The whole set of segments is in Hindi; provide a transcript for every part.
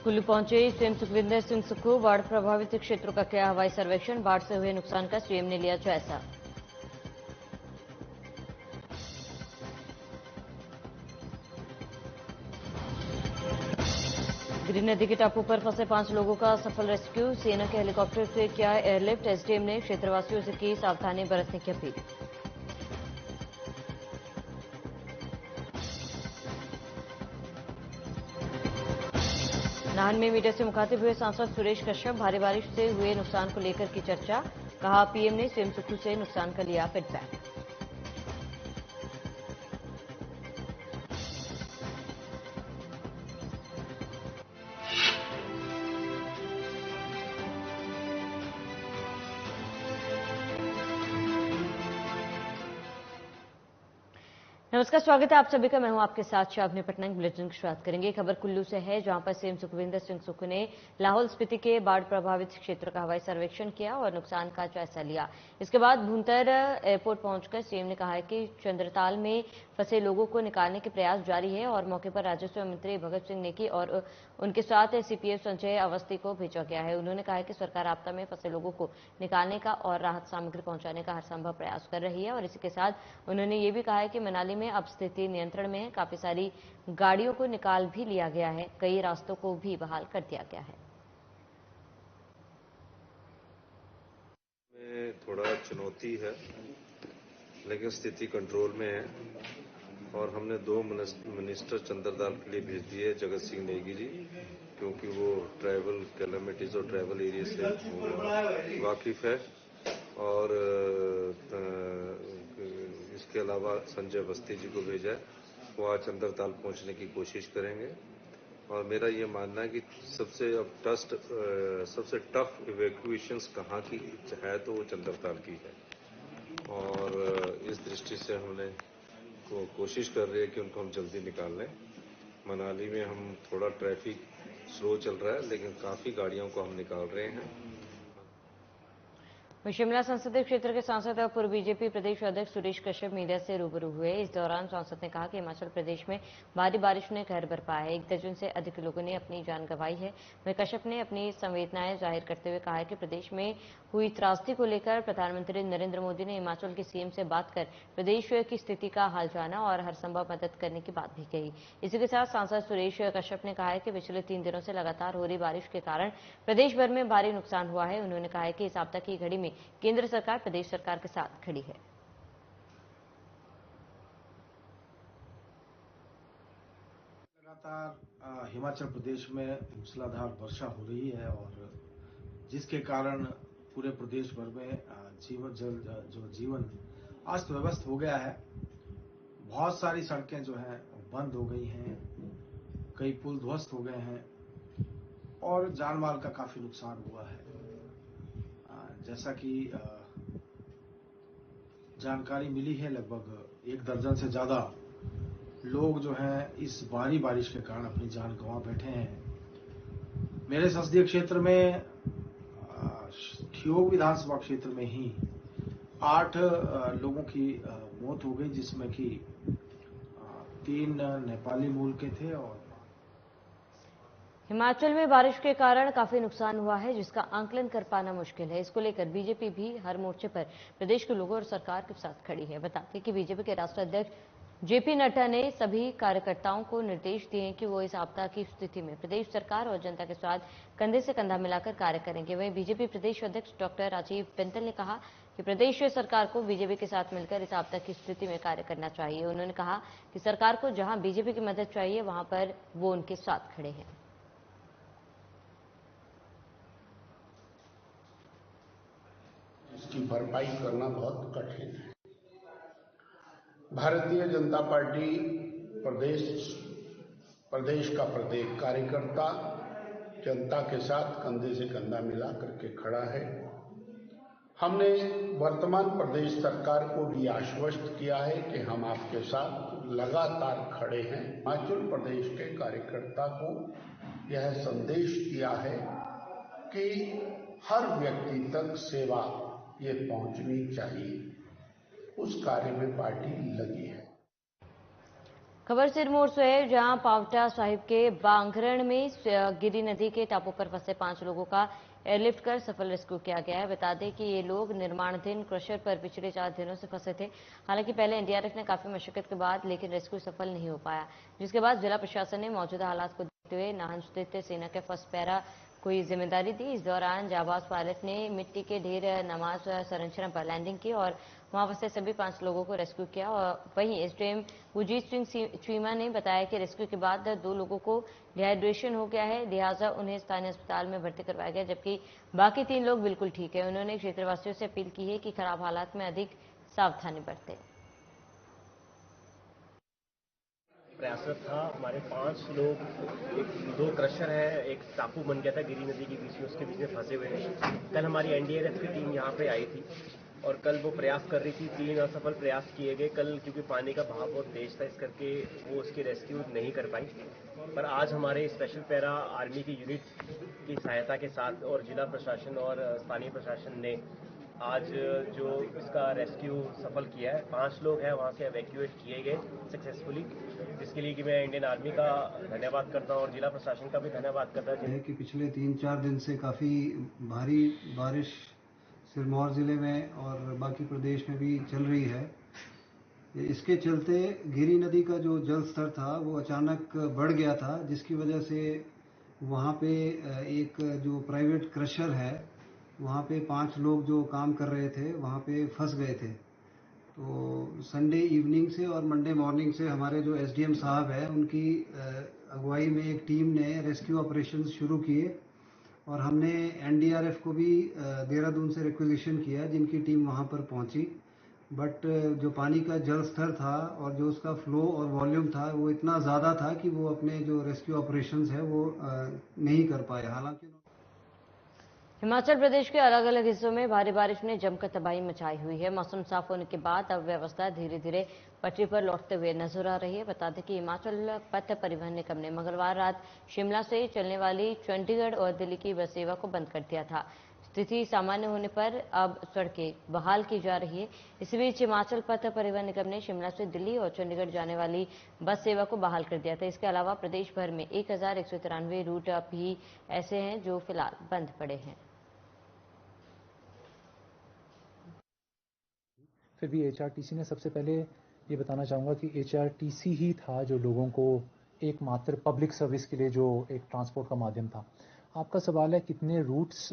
कुल्लू पहुंचे सीएम सुखविंदर सिंह सुक्खू। बाढ़ प्रभावित क्षेत्रों का किया हवाई सर्वेक्षण। बाढ़ से हुए नुकसान का सीएम ने लिया जायजा। गिरी नदी के टापू पर फंसे 5 लोगों का सफल रेस्क्यू। सेना के हेलीकॉप्टर से किया एयरलिफ्ट। एसडीएम ने क्षेत्रवासियों से की सावधानी बरतने की अपील। नाहन में मीडिया से मुखातिब हुए सांसद सुरेश कश्यप। भारी बारिश से हुए नुकसान को लेकर की चर्चा। कहा, पीएम ने सीएम सुक्खू से नुकसान का लिया फीडबैक। नमस्कार, स्वागत है आप सभी का। मैं हूं आपके साथ शावनी पटनायक। बुलेटिन की शुरुआत करेंगे। खबर कुल्लू से है, जहां पर सीएम सुखविंदर सिंह सुक्खू ने लाहौल स्पीति के बाढ़ प्रभावित क्षेत्र का हवाई सर्वेक्षण किया और नुकसान का जायजा लिया। इसके बाद भूंतर एयरपोर्ट पहुंचकर सीएम ने कहा कि चंद्रताल में फंसे लोगों को निकालने के प्रयास जारी है और मौके पर राजस्व मंत्री भगत सिंह नेगी और उनके साथ सीपीएफ संजय अवस्थी को भेजा गया है। उन्होंने कहा कि सरकार आपदा में फंसे लोगों को निकालने का और राहत सामग्री पहुंचाने का हर संभव प्रयास कर रही है। और इसी के साथ उन्होंने ये भी कहा है कि मनाली में अब स्थिति नियंत्रण में है। काफी सारी गाड़ियों को निकाल भी लिया गया है। कई रास्तों को भी बहाल कर दिया गया है। में थोड़ा चुनौती है, लेकिन स्थिति कंट्रोल में है और हमने 2 मिनिस्टर चंद्रताल के लिए भेज दिए, जगत सिंह नेगी जी, क्योंकि वो ट्राइबल कैलेमिटीज और ट्राइबल एरिया से वाकिफ है। और इसके अलावा संजय अवस्थी जी को भेजा है, वो आज चंद्रताल पहुंचने की कोशिश करेंगे। और मेरा ये मानना है कि सबसे टफ इवैक्यूएशंस कहाँ की है, तो वो चंद्रताल की है। और इस दृष्टि से हमने कोशिश कर रहे हैं कि उनको हम जल्दी निकाल लें। मनाली में हम थोड़ा ट्रैफिक स्लो चल रहा है, लेकिन काफ़ी गाड़ियों को हम निकाल रहे हैं। शिमला संसदीय क्षेत्र के सांसद और पूर्व बीजेपी प्रदेश अध्यक्ष सुरेश कश्यप मीडिया से रूबरू हुए। इस दौरान सांसद ने कहा कि हिमाचल प्रदेश में भारी बारिश ने कहर बरपाया है। 1 दर्जन से अधिक लोगों ने अपनी जान गंवाई है। वहीं कश्यप ने अपनी संवेदनाएं जाहिर करते हुए कहा कि प्रदेश में हुई त्रासदी को लेकर प्रधानमंत्री नरेंद्र मोदी ने हिमाचल के सीएम से बात कर प्रदेश की स्थिति का हाल जाना और हर संभव मदद करने की बात भी कही। इसी के साथ सांसद सुरेश कश्यप ने कहा है कि पिछले 3 दिनों से लगातार हो रही बारिश के कारण प्रदेश भर में भारी नुकसान हुआ है। उन्होंने कहा कि इस आपदा की घड़ी में केंद्र सरकार प्रदेश सरकार के साथ खड़ी है। लगातार हिमाचल प्रदेश में मूसलाधार वर्षा हो रही है और जिसके कारण पूरे प्रदेश भर में जीवन अस्त व्यस्त हो गया है। बहुत सारी सड़कें जो हैं बंद हो गई हैं, कई पुल ध्वस्त हो गए हैं और जान माल का काफी नुकसान हुआ है। जैसा कि जानकारी मिली है, लगभग 1 दर्जन से ज्यादा लोग जो हैं इस भारी बारिश के कारण अपनी जान गंवा बैठे हैं। मेरे संसदीय क्षेत्र में ठियोग विधानसभा क्षेत्र में ही 8 लोगों की मौत हो गई, जिसमें कि 3 नेपाली मूल के थे। और हिमाचल में बारिश के कारण काफी नुकसान हुआ है, जिसका आंकलन कर पाना मुश्किल है। इसको लेकर बीजेपी भी हर मोर्चे पर प्रदेश के लोगों और सरकार के साथ खड़ी है। बताते कि बीजेपी के राष्ट्रीय अध्यक्ष जेपी नड्डा ने सभी कार्यकर्ताओं को निर्देश दिए कि वो इस आपदा की स्थिति में प्रदेश सरकार और जनता के साथ कंधे से कंधा मिलाकर कार्य करेंगे। वहीं बीजेपी प्रदेश अध्यक्ष डॉक्टर राजीव बिंदल ने कहा कि प्रदेश सरकार को बीजेपी के साथ मिलकर इस आपदा की स्थिति में कार्य करना चाहिए। उन्होंने कहा कि सरकार को जहां बीजेपी की मदद चाहिए, वहां पर वो उनके साथ खड़े हैं। इसकी भरपाई करना बहुत कठिन है। भारतीय जनता पार्टी प्रदेश का प्रत्येक कार्यकर्ता जनता के साथ कंधे से कंधा मिला करके खड़ा है। हमने वर्तमान प्रदेश सरकार को भी आश्वस्त किया है कि हम आपके साथ लगातार खड़े हैं। हिमाचल प्रदेश के कार्यकर्ता को यह संदेश दिया है कि हर व्यक्ति तक सेवा ये पहुंचनी चाहिए। उस कार्य में पार्टी लगी है। खबर सिरमौर से है, जहां पावटा साहिब के बांगरण में गिरी नदी के टापू पर फंसे 5 लोगों का एयरलिफ्ट कर सफल रेस्क्यू किया गया है। बता दें कि ये लोग निर्माणाधीन क्रशर पर पिछले 4 दिनों से फंसे थे। हालांकि पहले एनडीआरएफ ने काफी मशक्कत के बाद लेकिन रेस्क्यू सफल नहीं हो पाया, जिसके बाद जिला प्रशासन ने मौजूदा हालात को देखते हुए नाहन स्थित सेना के फर्स्ट पैरा को ये जिम्मेदारी दी। इस दौरान जाबाज पायलट ने मिट्टी के ढेर नमाज संरचना पर लैंडिंग की और वहां फंसे सभी 5 लोगों को रेस्क्यू किया। और वहीं एसडीएम गुरजीत सिंह चीमा ने बताया कि रेस्क्यू के बाद 2 लोगों को डिहाइड्रेशन हो गया है, लिहाजा उन्हें स्थानीय अस्पताल में भर्ती करवाया गया, जबकि बाकी 3 लोग बिल्कुल ठीक है। उन्होंने क्षेत्रवासियों से अपील की है कि खराब हालात में अधिक सावधानी बरतें। प्रयासरत था। हमारे 5 लोग, 2 क्रशर है, एक टापू बन गया था गिरी नदी के बीच में, उसके बीच में फंसे हुए थे। कल हमारी एनडीआरएफ की टीम यहाँ पे आई थी और कल वो प्रयास कर रही थी। 3 असफल प्रयास किए गए कल, क्योंकि पानी का बहाव बहुत तेज था, इस करके वो उसकी रेस्क्यू नहीं कर पाई। पर आज हमारे स्पेशल पैरा आर्मी की यूनिट की सहायता के साथ और जिला प्रशासन और स्थानीय प्रशासन ने आज जो इसका रेस्क्यू सफल किया है। 5 लोग हैं वहाँ से एवैक्यूएट किए गए सक्सेसफुली, जिसके लिए कि मैं इंडियन आर्मी का धन्यवाद करता हूँ और जिला प्रशासन का भी धन्यवाद करता हूँ। कि पिछले 3-4 दिन से काफ़ी भारी बारिश सिरमौर ज़िले में और बाकी प्रदेश में भी चल रही है। इसके चलते गिरी नदी का जो जल स्तर था वो अचानक बढ़ गया था, जिसकी वजह से वहाँ पे एक जो प्राइवेट क्रशर है वहाँ पे 5 लोग जो काम कर रहे थे वहाँ पे फंस गए थे। तो संडे इवनिंग से और मंडे मॉर्निंग से हमारे जो एसडीएम साहब हैं उनकी अगुवाई में एक टीम ने रेस्क्यू ऑपरेशंस शुरू किए और हमने एनडीआरएफ को भी देहरादून से रिक्विजिशन किया, जिनकी टीम वहाँ पर पहुँची। बट जो पानी का जल स्तर था और जो उसका फ्लो और वॉल्यूम था वो इतना ज़्यादा था कि वो अपने जो रेस्क्यू ऑपरेशंस है वो नहीं कर पाए। हालांकि हिमाचल प्रदेश के अलग अलग हिस्सों में भारी बारिश ने जमकर तबाही मचाई हुई है। मौसम साफ होने के बाद अब व्यवस्था धीरे धीरे पटरी पर लौटते हुए नजर आ रही है। बता दें कि हिमाचल पथ परिवहन निगम ने मंगलवार रात शिमला से चलने वाली चंडीगढ़ और दिल्ली की बस सेवा को बंद कर दिया था। स्थिति सामान्य होने पर अब सड़कें बहाल की जा रही है। इसी बीच हिमाचल पथ परिवहन निगम ने शिमला से दिल्ली और चंडीगढ़ जाने वाली बस सेवा को बहाल कर दिया था। इसके अलावा प्रदेश भर में 1193 रूट भी ऐसे हैं जो फिलहाल बंद पड़े हैं। फिर भी एचआरटीसी ने, सबसे पहले ये बताना चाहूँगा कि एचआरटीसी ही था जो लोगों को एकमात्र पब्लिक सर्विस के लिए जो एक ट्रांसपोर्ट का माध्यम था। आपका सवाल है कितने रूट्स,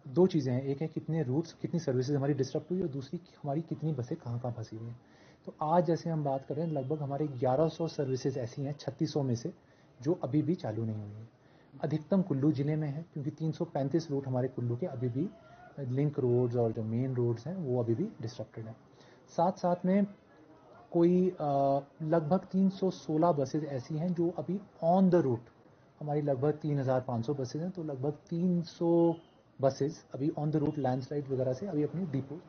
2 चीज़ें हैं, एक है कितने रूट्स, कितनी सर्विसेज हमारी डिस्टर्ब हुई और दूसरी हमारी कितनी बसें कहाँ कहाँ फंसी हुई हैं। तो आज जैसे हम बात कर रहे हैं लगभग हमारे 1100 सर्विसेज ऐसी हैं 3600 में से जो अभी भी चालू नहीं हुई हैं। अधिकतम कुल्लू ज़िले में है क्योंकि 335 रूट हमारे कुल्लू के अभी भी लिंक रोड्स और जो मेन रोड्स हैं वो अभी भी डिस्ट्रप्टेड हैं। साथ साथ में कोई लगभग 316 बसेज ऐसी हैं जो अभी ऑन द रूट, हमारी लगभग 3500 बसेज हैं, तो लगभग 300 बसेज अभी ऑन द रूट लैंडस्लाइड वगैरह से अभी अपनी डिपो।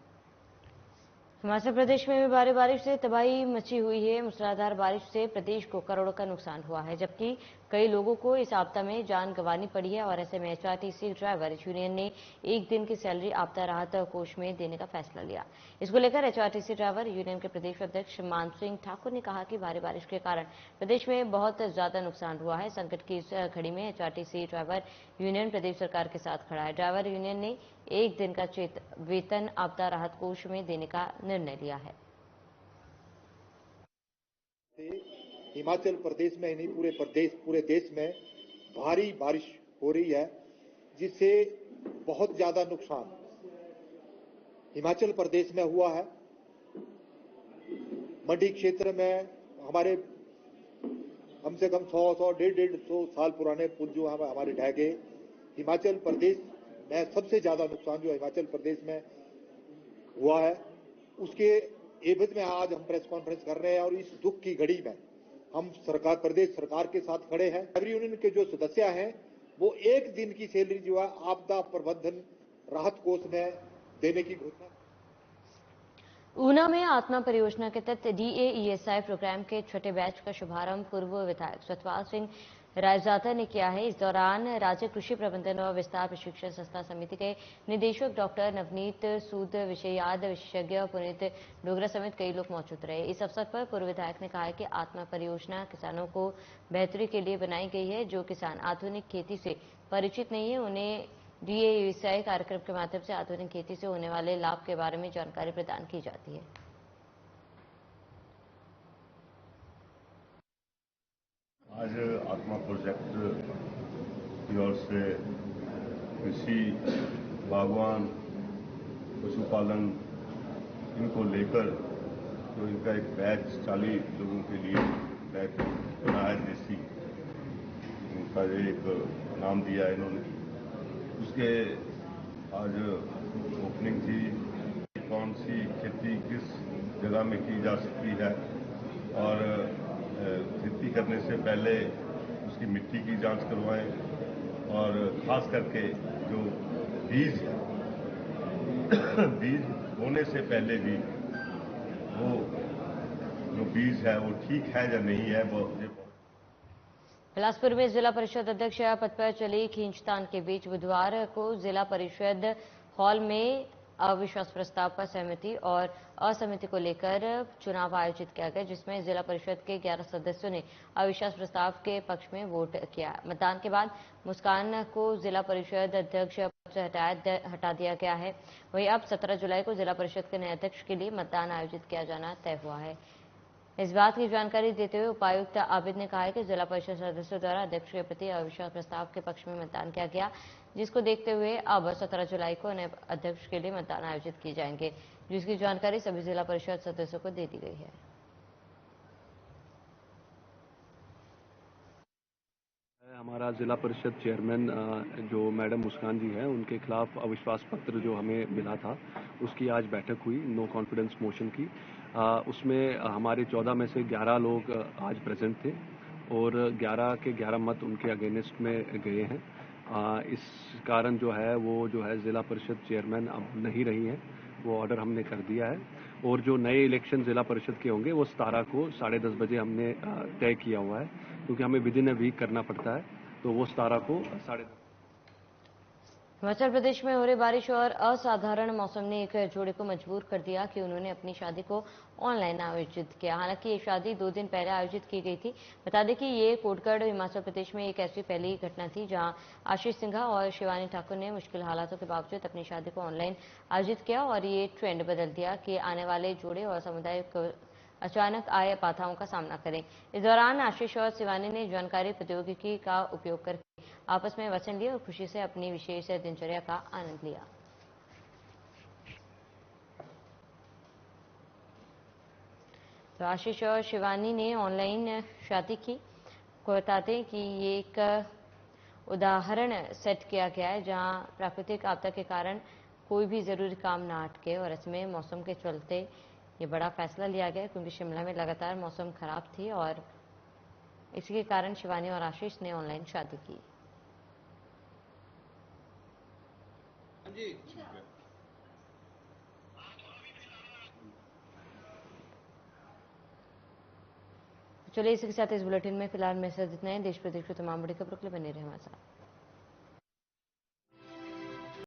हिमाचल प्रदेश में भी भारी बारिश से तबाही मची हुई है। मूसलाधार बारिश से प्रदेश को करोड़ों का नुकसान हुआ है, जबकि कई लोगों को इस आपदा में जान गंवानी पड़ी है। और ऐसे में एचआरटीसी ड्राइवर यूनियन ने 1 दिन की सैलरी आपदा राहत कोष में देने का फैसला लिया। इसको लेकर एचआरटीसी ड्राइवर यूनियन के प्रदेश अध्यक्ष मान सिंह ठाकुर ने कहा कि भारी बारिश के कारण प्रदेश में बहुत ज्यादा नुकसान हुआ है। संकट की इस घड़ी में एचआरटीसी ड्राइवर यूनियन प्रदेश सरकार के साथ खड़ा है। ड्राइवर यूनियन ने 1 दिन का वेतन आपदा राहत कोष में देने का निर्णय लिया है। हिमाचल प्रदेश में ही नहीं पूरे देश में भारी बारिश हो रही है, जिससे बहुत ज्यादा नुकसान हिमाचल प्रदेश में हुआ है। मंडी क्षेत्र में हमारे कम से कम 100-150 साल पुराने पुल जो हमारे ढह गए। हिमाचल प्रदेश में सबसे ज्यादा नुकसान जो हिमाचल प्रदेश में हुआ है, उसके एवज में आज हम प्रेस कॉन्फ्रेंस कर रहे हैं और इस दुख की घड़ी में हम प्रदेश सरकार के साथ खड़े हैं। ड्राइवर यूनियन के जो सदस्य हैं वो 1 दिन की सैलरी जो है आपदा प्रबंधन राहत कोष में देने की घोषणा। ऊना में आत्मा परियोजना के तहत डीएईएसआई प्रोग्राम के 6ठे बैच का शुभारंभ पूर्व विधायक सतपाल सिंह रायजादा ने किया है। इस दौरान राज्य कृषि प्रबंधन और विस्तार प्रशिक्षण संस्था समिति के निदेशक डॉक्टर नवनीत सूद, विषयाद विशेषज्ञ पुनीत डोगरा समेत कई लोग मौजूद रहे। इस अवसर पर पूर्व विधायक ने कहा है कि आत्मा परियोजना किसानों को बेहतरी के लिए बनाई गई है। जो किसान आधुनिक खेती से परिचित नहीं है, उन्हें डीएवीसीआई कार्यक्रम के माध्यम से आधुनिक खेती से होने वाले लाभ के बारे में जानकारी प्रदान की जाती है। आज आत्मा प्रोजेक्ट की ओर से कृषि, बागवान, पशुपालन इनको लेकर जो इनका एक बैच 40 लोगों के लिए बैच बना है देसी, उनका एक नाम दिया है इन्होंने। उसके आज ओपनिंग थी। कौन सी खेती किस जगह में की जा सकती है और खेती करने से पहले उसकी मिट्टी की जांच करवाएं और खास करके जो बीज बोने से पहले भी वो जो बीज है वो ठीक है या नहीं है वो। बिलासपुर में जिला परिषद अध्यक्ष पद पर चली खींचतान के बीच बुधवार को जिला परिषद हॉल में अविश्वास प्रस्ताव पर सहमति और असहमति को लेकर चुनाव आयोजित किया गया, जिसमें जिला परिषद के 11 सदस्यों ने अविश्वास प्रस्ताव के पक्ष में वोट किया। मतदान के बाद मुस्कान को जिला परिषद अध्यक्ष पद से हटा दिया गया है। वहीं अब 17 जुलाई को जिला परिषद के नए अध्यक्ष के लिए मतदान आयोजित किया जाना तय हुआ है। इस बात की जानकारी देते हुए उपायुक्त आबिद ने कहा है कि जिला परिषद सदस्यों द्वारा अध्यक्ष के प्रति अविश्वास प्रस्ताव के पक्ष में मतदान किया गया, जिसको देखते हुए अब 17 जुलाई को नए अध्यक्ष के लिए मतदान आयोजित किए जाएंगे, जिसकी जानकारी सभी जिला परिषद सदस्यों को दे दी गई है। हमारा जिला परिषद चेयरमैन जो मैडम मुस्कान जी हैं, उनके खिलाफ अविश्वास पत्र जो हमें मिला था, उसकी आज बैठक हुई नो कॉन्फिडेंस मोशन की। उसमें हमारे 14 में से 11 लोग आज प्रेजेंट थे और 11 के 11 मत उनके अगेंस्ट में गए हैं। इस कारण जो है जिला परिषद चेयरमैन अब नहीं रही हैं, वो ऑर्डर हमने कर दिया है। और जो नए इलेक्शन जिला परिषद के होंगे वो 17 को 10:30 बजे हमने तय किया हुआ है, क्योंकि हमें विद इन अ वीक करना पड़ता है, तो वो 17 को 10:30। हिमाचल प्रदेश में हो रही बारिश और असाधारण मौसम ने एक जोड़े को मजबूर कर दिया कि उन्होंने अपनी शादी को ऑनलाइन आयोजित किया। हालांकि ये शादी 2 दिन पहले आयोजित की गई थी। बता दें कि ये कोटगढ़ हिमाचल प्रदेश में एक ऐसी पहली घटना थी जहां आशीष सिंघा और शिवानी ठाकुर ने मुश्किल हालातों के बावजूद अपनी शादी को ऑनलाइन आयोजित किया और ये ट्रेंड बदल दिया कि आने वाले जोड़े और समुदाय को अचानक आए बाधाओं का सामना करें। इस दौरान आशीष और शिवानी ने जानकारी प्रौद्योगिकी का उपयोग करके आपस में वचन लिए और खुशी से अपनी विशेष दिनचर्या का आनंद लिया। तो आशीष और शिवानी ने ऑनलाइन शादी की। को बता दें कि ये एक उदाहरण सेट किया गया है जहां प्राकृतिक आपदा के कारण कोई भी जरूरी काम ना अटके और इसमें मौसम के चलते ये बड़ा फैसला लिया गया, क्योंकि शिमला में लगातार मौसम खराब थी और इसी के कारण शिवानी और आशीष ने ऑनलाइन शादी की। चलिए इसी के साथ इस बुलेटिन में फिलहाल मेरे साथ इतना है। देश प्रदेश की तमाम बड़ी खबरों के लिए बने रहे हमारे साथ।